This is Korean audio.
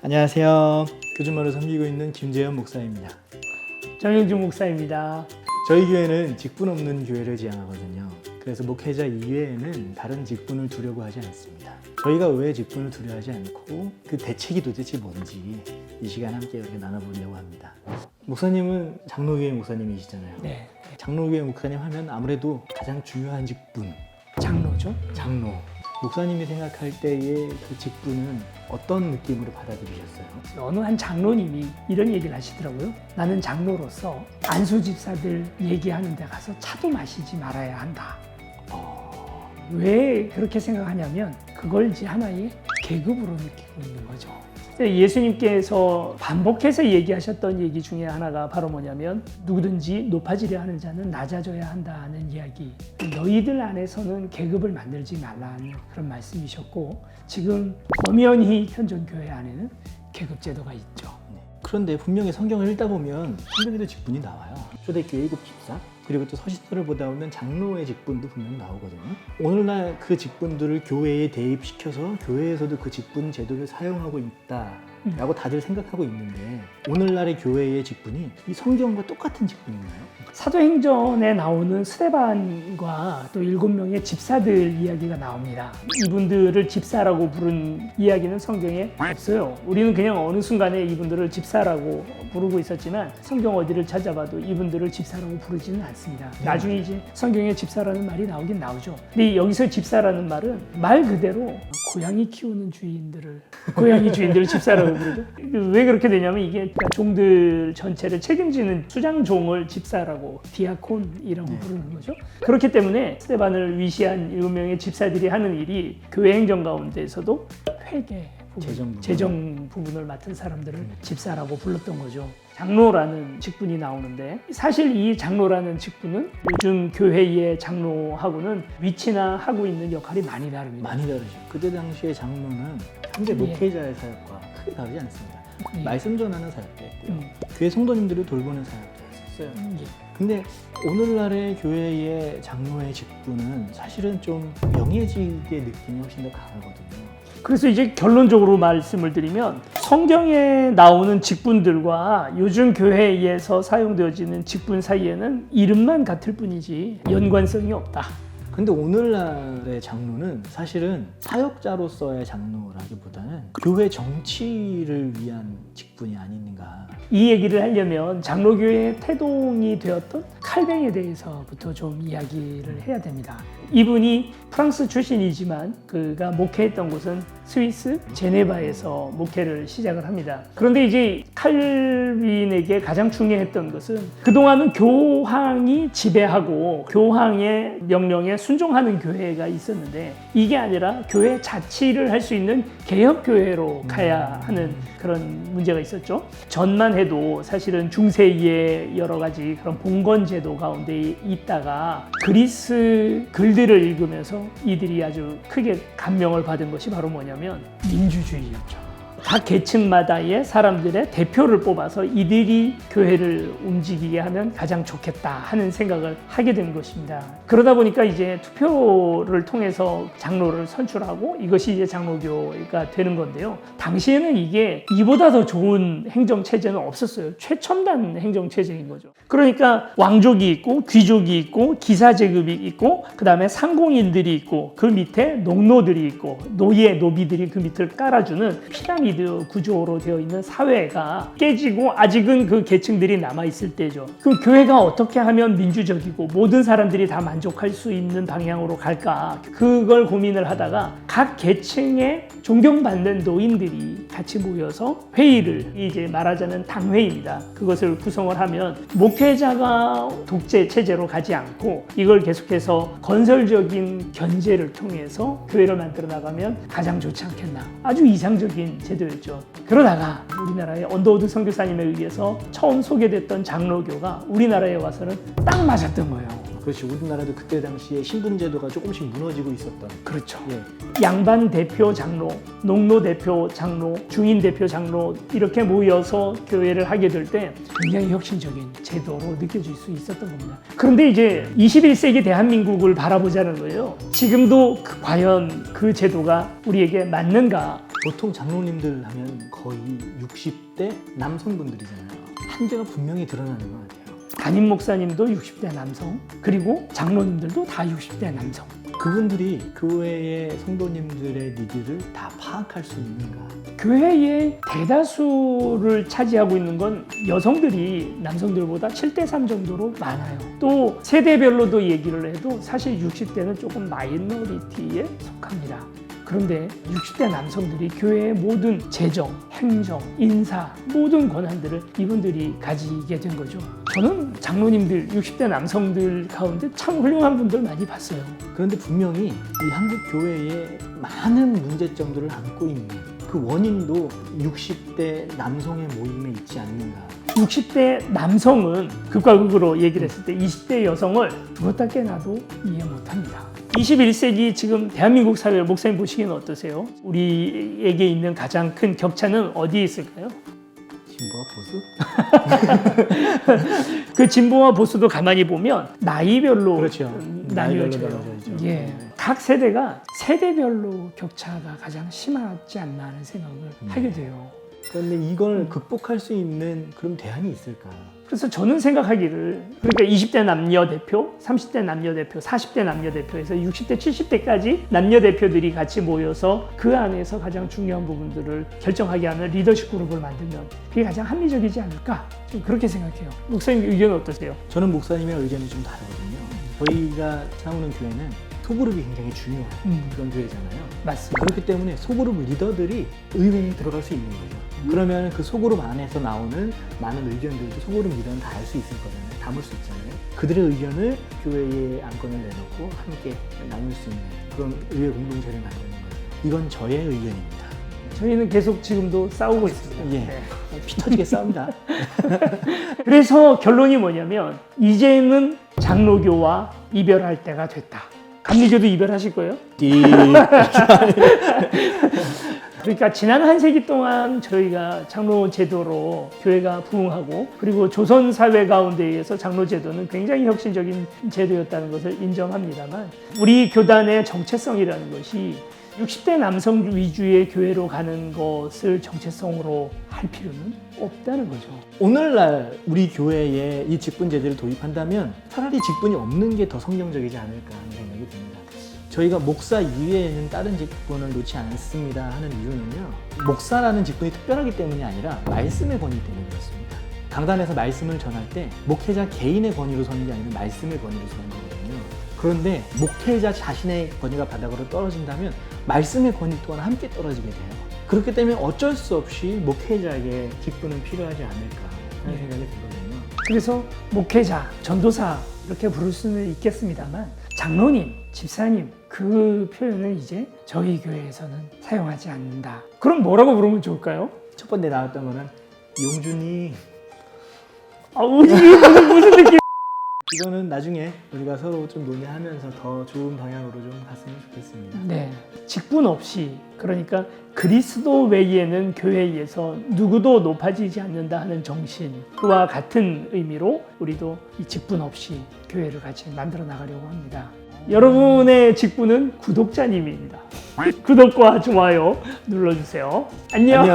안녕하세요. 교주마를 섬기고 있는 김재현 목사입니다. 정영준 목사입니다. 저희 교회는 직분 없는 교회를 지향하거든요. 그래서 목회자 이외에는 다른 직분을 두려고 하지 않습니다. 저희가 왜 직분을 두려워하지 않고 그 대책이 도대체 뭔지 이 시간 함께 이렇게 나눠보려고 합니다. 목사님은 장로교회 목사님이시잖아요. 네, 장로교회 목사님 하면 아무래도 가장 중요한 직분, 장로죠. 장로. 목사님이 생각할 때의 그 직분은 어떤 느낌으로 받아들이셨어요? 어느 한 장로님이 이런 얘기를 하시더라고요. 나는 장로로서 안수 집사들 얘기하는 데 가서 차도 마시지 말아야 한다. 왜 그렇게 생각하냐면 그걸 이제 하나의 계급으로 느끼고 있는 거죠. 예수님께서 반복해서 얘기하셨던 얘기 중에 하나가 바로 뭐냐면 누구든지 높아지려 하는 자는 낮아져야 한다는 이야기. 너희들 안에서는 계급을 만들지 말라는 그런 말씀이셨고, 지금 엄연히 현존교회 안에는 계급 제도가 있죠. 그런데 분명히 성경을 읽다 보면 성경에도 직분이 나와요. 초대교회 일곱 집사, 그리고 또 서신서를 보다 보면 장로의 직분도 분명 나오거든요. 오늘날 그 직분들을 교회에 대입시켜서 교회에서도 그 직분 제도를 사용하고 있다라고 다들 생각하고 있는데, 오늘날의 교회의 직분이 이 성경과 똑같은 직분인가요? 사도행전에 나오는 스데반과 또 7명의 집사들 이야기가 나옵니다. 이분들을 집사라고 부른 이야기는 성경에 없어요. 우리는 그냥 어느 순간에 이분들을 집사라고 부르고 있었지만 성경 어디를 찾아봐도 이분들을 집사라고 부르지는 않습니다. 나중에 이제 성경에 집사라는 말이 나오긴 나오죠. 근데 여기서 집사라는 말은 말 그대로 고양이 키우는 고양이 주인들을 집사라고 부르죠. 왜 그렇게 되냐면 이게 종들 전체를 책임지는 수장종을 집사라고, 디아콘이라고 부르는 거죠. 그렇기 때문에 스데반을 위시한 7명의 집사들이 하는 일이 교회 행정 가운데에서도 회계 부분, 재정 부분을 맡은 사람들을 집사라고 불렀던 거죠. 장로라는 직분이 나오는데, 사실 이 장로라는 직분은 요즘 교회의 장로하고는 위치나 하고 있는 역할이 많이 다릅니다. 많이 다르죠. 그때 당시의 장로는 현재 목회자의 사역과 크게 다르지 않습니다. 말씀 전하는 사역도 했고요. 교회 성도님들을 돌보는 사역도 했었어요. 근데 오늘날의 교회의 장로의 직분은 사실은 좀 명예직의 느낌이 훨씬 더 강하거든요. 그래서 이제 결론적으로 말씀을 드리면 성경에 나오는 직분들과 요즘 교회에서 사용되어지는 직분 사이에는 이름만 같을 뿐이지 연관성이 없다. 근데 오늘날의 장로는 사실은 사역자로서의 장로라기보다는 교회 정치를 위한 직분이 아닌가. 이 얘기를 하려면 장로교회의 태동이 되었던 칼뱅에 대해서부터 좀 이야기를 해야 됩니다. 이분이 프랑스 출신이지만 그가 목회했던 곳은 스위스 제네바에서 목회를 시작을 합니다. 그런데 이제 칼빈에게 가장 중요했던 것은 그동안은 교황이 지배하고 교황의 명령에 순종하는 교회가 있었는데, 이게 아니라 교회 자치를 할 수 있는 개혁교회로 가야 하는 그런 문제가 있었죠. 전만 해도 사실은 중세의 여러 가지 그런 봉건제도 가운데 있다가 그리스 글들을 읽으면서 이들이 아주 크게 감명을 받은 것이 바로 뭐냐면 민주주의였죠. 각 계층마다의 사람들의 대표를 뽑아서 이들이 교회를 움직이게 하면 가장 좋겠다 하는 생각을 하게 된 것입니다. 그러다 보니까 이제 투표를 통해서 장로를 선출하고 이것이 이제 장로교가 되는 건데요. 당시에는 이게 이보다 더 좋은 행정체제는 없었어요. 최첨단 행정체제인 거죠. 그러니까 왕족이 있고 귀족이 있고 기사제급이 있고 그 다음에 상공인들이 있고 그 밑에 농노들이 있고 노비들이 그 밑을 깔아주는 피라미드 구조로 되어 있는 사회가 깨지고 아직은 그 계층들이 남아있을 때죠. 그럼 교회가 어떻게 하면 민주적이고 모든 사람들이 다 만족할 수 있는 방향으로 갈까? 그걸 고민을 하다가 각 계층의 존경받는 노인들이 같이 모여서 회의를, 이제 말하자면 당회입니다. 그것을 구성을 하면 목회자가 독재 체제로 가지 않고 이걸 계속해서 건설적인 견제를 통해서 교회를 만들어 나가면 가장 좋지 않겠나. 아주 이상적인 제도였죠. 그러다가 우리나라의 언더우드 선교사님에 의해서 처음 소개됐던 장로교가 우리나라에 와서는 딱 맞았던 거예요. 그렇죠. 우리나라도 그때 당시에 신분제도가 조금씩 무너지고 있었던. 그렇죠. 양반 대표 장로, 농노 대표 장로, 중인 대표 장로 이렇게 모여서 교회를 하게 될 때 굉장히 혁신적인 제도로 느껴질 수 있었던 겁니다. 그런데 이제 21세기 대한민국을 바라보자는 거예요. 지금도 과연 그 제도가 우리에게 맞는가? 보통 장로님들 하면 거의 60대 남성분들이잖아요. 한계가 분명히 드러나는 것 같아요. 담임 목사님도 60대 남성, 그리고 장로님들도 다 60대 남성. 그분들이 교회의 성도님들의 니드를 다 파악할 수 있는가? 교회의 대다수를 차지하고 있는 건 여성들이 남성들보다 7대3 정도로 많아요. 또 세대별로도 얘기를 해도 사실 60대는 조금 마이너리티에 속합니다. 그런데 60대 남성들이 교회의 모든 재정, 행정, 인사, 모든 권한들을 이분들이 가지게 된 거죠. 저는 장로님들, 60대 남성들 가운데 참 훌륭한 분들 많이 봤어요. 그런데 분명히 이 한국 교회에 많은 문제점들을 안고 있는 그 원인도 60대 남성의 모임에 있지 않는가. 60대 남성은 극과 극으로 얘기를 했을 때 20대 여성을 두었다 깨나도 이해 못합니다. 21세기 지금 대한민국 사회 목사님 보시기에는 어떠세요? 우리에게 있는 가장 큰 격차는 어디에 있을까요? 진보와 보수? 그 진보와 보수도 가만히 보면 나이별로 그렇죠. 나뉘어져요. 나이별로 나뉘어져요. 예. 각 세대가 세대별로 격차가 가장 심하지 않나 하는 생각을 하게 돼요. 그런데 이걸 극복할 수 있는 그런 대안이 있을까? 그래서 저는 생각하기를, 그러니까 20대 남녀 대표, 30대 남녀 대표, 40대 남녀 대표에서 60대, 70대까지 남녀 대표들이 같이 모여서 그 안에서 가장 중요한 부분들을 결정하게 하는 리더십 그룹을 만들면 그게 가장 합리적이지 않을까? 좀 그렇게 생각해요. 목사님 의견은 어떠세요? 저는 목사님의 의견이 좀 다르거든요. 저희가 세우는 교회는 소그룹이 굉장히 중요한 그런 교회잖아요. 맞습니다. 그렇기 때문에 소그룹 리더들이 의회에 들어갈 수 있는 거죠. 그러면 그 소그룹 안에서 나오는 많은 의견들도 소그룹 리더는 다 알 수 있을 거잖아요. 담을 수 있잖아요. 그들의 의견을 교회에 안건을 내놓고 함께 나눌 수 있는 그런 의회 공동체를 만드는 거예요. 이건 저의 의견입니다. 저희는 계속 지금도 싸우고 있습니다. 예. 네. 피 터지게 싸웁니다. 그래서 결론이 뭐냐면 이제는 장로교와 이별할 때가 됐다. 감리교도 이별하실 거예요? 그러니까 지난 한 세기 동안 저희가 장로 제도로 교회가 부흥하고, 그리고 조선 사회 가운데에서 장로 제도는 굉장히 혁신적인 제도였다는 것을 인정합니다만, 우리 교단의 정체성이라는 것이 60대 남성 위주의 교회로 가는 것을 정체성으로 할 필요는 없다는 거죠. 오늘날 우리 교회에 이 직분 제도를 도입한다면 차라리 직분이 없는 게 더 성경적이지 않을까 하는 생각이 듭니다. 저희가 목사 이외에는 다른 직분을 놓지 않습니다 하는 이유는요, 목사라는 직분이 특별하기 때문이 아니라 말씀의 권위 때문에 그렇습니다. 강단에서 말씀을 전할 때 목회자 개인의 권위로 서는 게 아니라 말씀의 권위로 서는 거거든요. 그런데 목회자 자신의 권위가 바닥으로 떨어진다면 말씀의 권위 또한 함께 떨어지게 돼요. 그렇기 때문에 어쩔 수 없이 목회자에게 직분은 필요하지 않을까 하는 생각이 들거든요. 그래서 목회자, 전도사 이렇게 부를 수는 있겠습니다만, 장로님, 집사님 그 표현을 이제 저희 교회에서는 사용하지 않는다. 그럼 뭐라고 부르면 좋을까요? 첫 번째 나왔던 거는 용준이. 이게 무슨 느낌? 이거는 나중에 우리가 서로 좀 논의하면서 더 좋은 방향으로 좀 갔으면 좋겠습니다. 네, 직분 없이, 그러니까 그리스도 외에는 교회에서 누구도 높아지지 않는다 하는 정신, 그와 같은 의미로 우리도 이 직분 없이 교회를 같이 만들어 나가려고 합니다. 여러분의 직분은 구독자님입니다. 구독과 좋아요 눌러주세요. 안녕.